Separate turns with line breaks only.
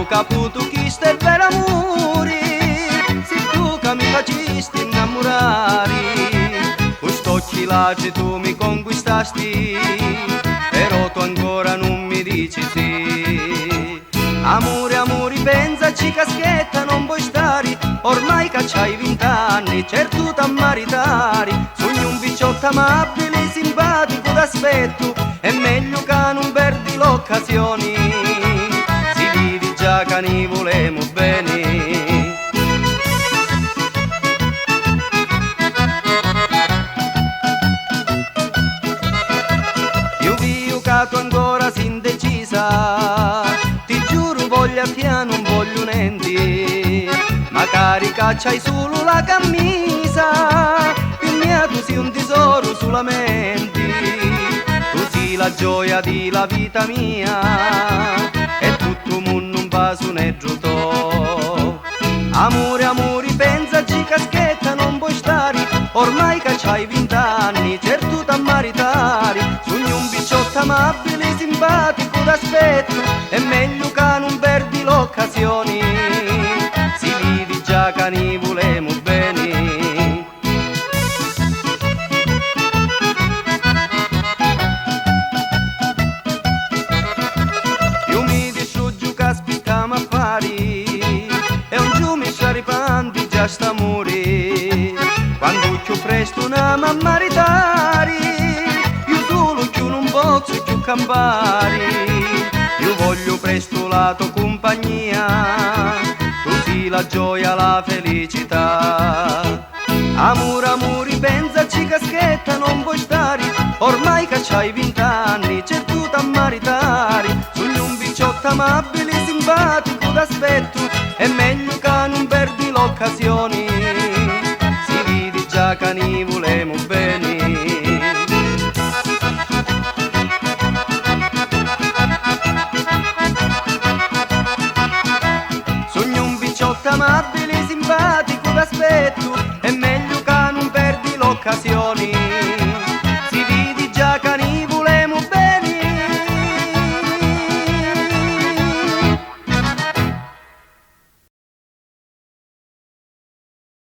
caputo chi stai per amore, se tu che mi facesti innamorare, con st'occhi laci tu mi conquistasti, però tu ancora non mi dici sì. Amore, amore, pensaci caschetta, non puoi stare, ormai che c'hai 20 anni, certo t'ammaritari, sogni un picciotto amabile, simpatico d'aspetto, è meglio che non perdi l'occasione, si vede già che ne volemo bene. Io vi che tu ancora sei indecisa, ti giuro voglio a te non voglio niente, magari che c'hai solo la camisa, più mia tu sei un tesoro solamente, tu sei la gioia della vita mia, e tutto il mondo un vaso ne giuto. Amore, amore, pensaci caschetta, non puoi stare, ormai che c'hai 20 anni, certo t'ammaritari, sogno un picciotto amabile, simpatico d'aspetto, è meglio che non perdi l'occasione, si vede già che ne volemo bene. Io mi distruggo che aspettiamo a fare, e un giù mi sciaripandi già sta amore, quando più presto una mamma ritari, io solo più non posso più campare, io voglio presto la tua compagnia, tu sei la gioia, la felicità. Amore, amore, pensaci caschetta, non puoi stare, ormai che c'hai 20 anni, certo t'ammaritari, sogno un picciotto amabile, simpatico d'aspetto, è meglio che non perdi l'occasione, si vede già che ne volemo bene. Sogno un picciotto amabile, simpatico d'aspetto, è meglio che non perdi l'occasione,